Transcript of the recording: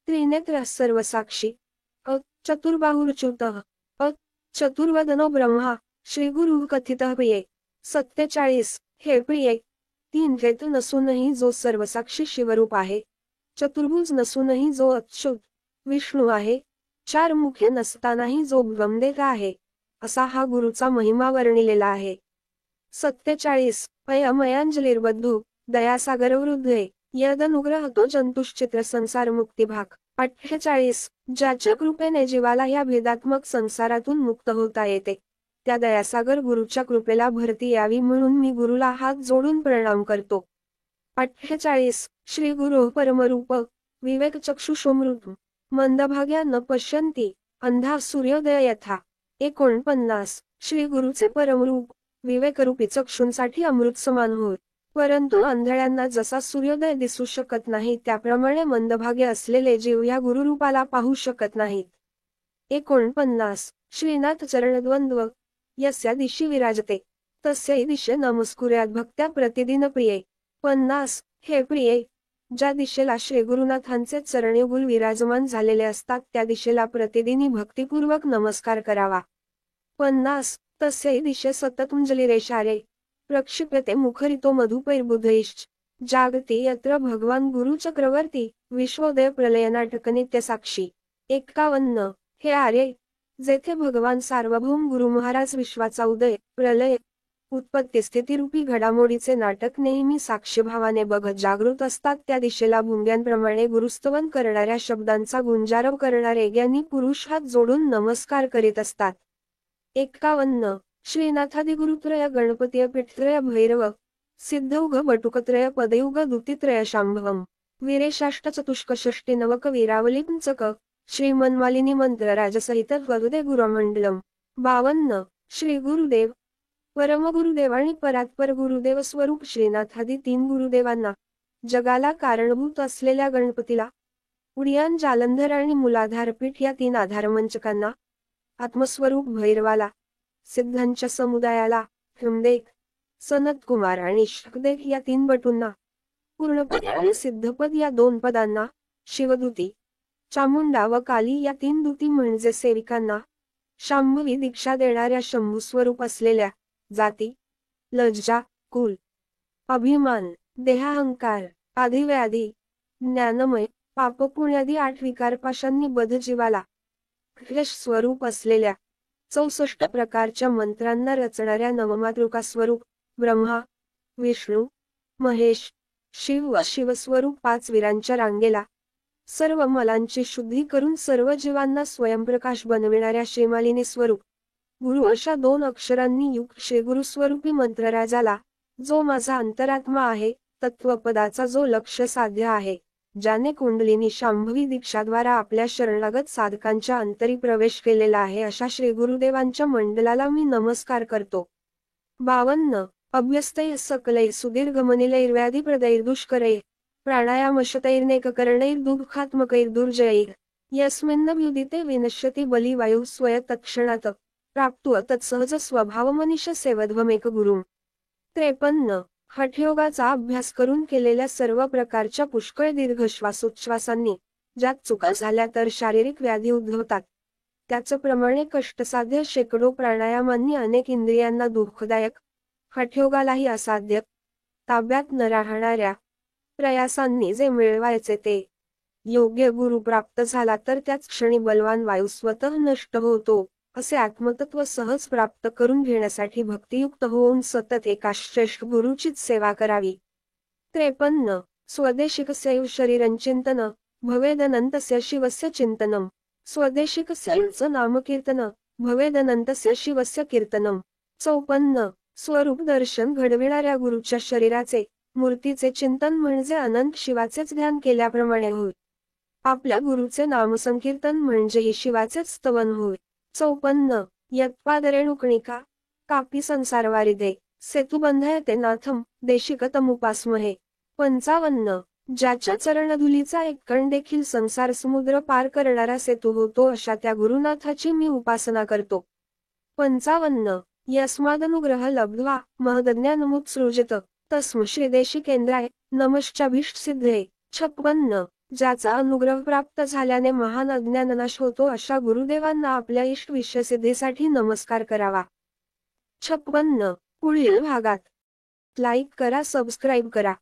त्रिनेत्र सर्वसाक्षी अ चतुर्बाहुर्च्युतः अ चतुर्वदनो ब्रह्मा श्रीगुरु कथितः प्रिये 47 हे प्रिये, तीन नेत्र नसूनही जो सर्वसाक्षी शिवरूप आहे, चतुर्भुज नसूनही जो अच्युत विष्णू आहे, चार मुखे नसतानाही जो ब्रह्मदेव आहे, असा हा गुरुचा महिमा वर्णिलेला आहे. 47 अयमयांजलिर्बद्धू दयासागर वृद्धे यदनुग्रहतो जंतुश्चित्र संसार मुक्तिभाग. 48 ज्याच्या कृपेने जीवाला या भेदात्मक संसारातून मुक्त होता येते, त्या दयासागर गुरुच्या कृपेला भरती यावी म्हणून मी गुरुला हात जोडून प्रणाम करतो. 48 श्री गुरु परमरूप विवेक चक्षुषोमृत मंदभाग्या न पश्यन्ति अंधा सूर्योदय यथा. 49 श्री गुरुचे परमरूप विवेकरूपी चक्षुंसाठी अमृत समान होय, परंतु आंधळ्यांना जसा सूर्योदय दिसू शकत नाही त्याप्रमाणे मंदभाग्य असलेले जीव या गुरुरूपाला पाहू शकत नाहीत. 49 श्रीनाथ चरणद्वंद्व यस्या दिशी विराजते तस्यै दिशे नमस्कुर्यात् भक्त्या प्रतिदिन प्रिये. 50 हे प्रिये, ज्या दिशेला श्री गुरुनाथांचे चरणयुगुल विराजमान झालेले असतात त्या दिशेला प्रतिदिनी भक्तिपूर्वक नमस्कार करावा. 50 तस्यै दिशे सततुंजलिरेषारे प्रक्षिप्यते मुखरितो मधुपैर्बुधैश्च जागती यत्र भगवान गुरु चक्रवर्ती विश्वोदय प्रलयनाटक नित्यसाक्षी. 51 हे आर्ये, जेथे भगवान सार्वभौम गुरु महाराज विश्वाचा उदय प्रलय उत्पत्ती स्थितीरूपी घडामोडीचे नाटक नेहमी साक्षीभावाने बघत जागृत असतात त्या दिशेला भुंग्यांप्रमाणे गुरुस्तवन करणाऱ्या शब्दांचा गुंजारव करणारे ज्ञानी पुरुष हात जोडून नमस्कार करीत असतात. 51 श्रीनाथादिगुरुत्रय गणपतीय पीठत्रय भैरव सिद्धौघ बटुकत्रय पदयुग दुतित्रय शांभवम वीरेशाष्टचतुष्कषष्टी नवक वीरावली पंचक श्रीमन्मालिनी मंत्र राजसहित वरुदे गुरुमंडलम. 52 श्री गुरुदेव परमगुरुदेव आणि परात्पर गुरुदेव स्वरूप श्रीनाथादी तीन गुरुदेवांना, जगाला कारणभूत असलेल्या गणपतीला, उडियान जालंधर आणि मुलाधार पीठ या तीन आधारमंचकांना, आत्मस्वरूप भैरवाला, सिद्धांच्या समुदायाला, हिमदेव सनतकुमार आणि शकदेव या तीन बटूंना, पूर्णपद आणि सिद्धपद या दोन पदांना, शिवदूती चामुंडा व काली या तीन दूती म्हणजे सेविकांना, शांभवी दीक्षा देणाऱ्या शंभू स्वरूप असलेल्या जाती लज्जा कुल अभिमान देहाहंकार आधिव्याधी ज्ञानमय पापपुण्यादी 8 विकारपाशांनी बद्ध जीवाला क्लेश स्वरूप असलेल्या 64 प्रकारच्या मंत्रांना रचणाऱ्या नवमातृका स्वरूप ब्रह्मा विष्णू महेश शिव व शिवस्वरूप 5 वीरांच्या रांगेला, सर्व मलांची शुद्धी करून सर्व जीवांना स्वयंप्रकाश बनविणाऱ्या श्रीमालिनी स्वरूप गुरु अशा 2 अक्षरांनी युक्त श्रीगुरु स्वरूपी मंत्रराजाला, जो माझा अंतरात्मा आहे, तत्वपदाचा जो लक्ष्य साध्य आहे, ज्याने कुंडलिनी शांभवी दीक्षाद्वारा आपल्या शरणागत साधकांच्या अंतरी प्रवेश केलेला आहे अशा श्री गुरुदेवांच्या मंडलाला मी नमस्कार करतो. 52 अभ्यस्तैः सकलैः सुदीर्घमनिलैर्व्याधिप्रदैर्दुष्करैः प्राणायामशतैर्नेककरणैर्दुःखात्मकैर्दुर्जयैः यस्मिन्नभ्युदिते विनश्यति बलिवायुः स्वय तत्क्षणात् प्राप्तु तत्सहज स्वभावमनिश सेवध्वमेक गुरुं. 53 हठयोगाचा अभ्यास करून केलेल्या सर्व प्रकारच्या पुष्कळ दीर्घ श्वासोच्छ्वासांनी ज्यात चुका झाल्या तर शारीरिक व्याधी उद्भवतात, त्याचप्रमाणे कष्टसाध्य शेकडो प्राणायामांनी अनेक इंद्रियांना दुःखदायक, हठयोगालाही असाध्य, ताब्यात न राहणाऱ्या प्रयासांनी जे मिळवायचे ते योग्य गुरु प्राप्त झाला तर त्याच क्षणी बलवान वायू स्वतः नष्ट होतो, असे आत्मतत्व सहज प्राप्त करून घेण्यासाठी भक्तियुक्त होऊन सतत एका श्रेष्ठ गुरुचीच सेवा करावी. 53 स्वदेशिकस्यैव शरीरंचिंतन भवेदनंतस्य शिवस्य चिंतनम स्वदेशिकस्यैव नामकीर्तन भवेदनंतस्य शिवस्य कीर्तनम. 54 स्वरूप दर्शन घडविणाऱ्या गुरुच्या शरीराचे मूर्तीचे चिंतन म्हणजे अनंत शिवाचेच ध्यान केल्याप्रमाणे होय. आपल्या गुरुचे नामसंकीर्तन म्हणजेही शिवाचेच स्तवन होय. 54 यत्पादरेणुकणिका कापी संसारवारिदे सेतुबंधयते नाथम देशिकतमुपास्महे. 55 ज्याच्या चरणधुलीचा एक कण देखील संसार समुद्र पार करणारा सेतू होतो अशा त्या गुरुनाथाची मी उपासना करतो. 55 यस्मादनुग्रह लब्ध्वा महदज्ञानमुत्सृजत तस्म श्रीदेशिकेंद्राय नमश्चाभीष्टसिद्धये. 56 ज्याचा अनुग्रह प्राप्त झाल्याने महान अज्ञाननाश होतो अशा गुरुदेवांना आपल्या इष्ट विश्वसिद्धीसाठी नमस्कार करावा. 56. पुढील भागात लाईक करा, सबस्क्राईब करा.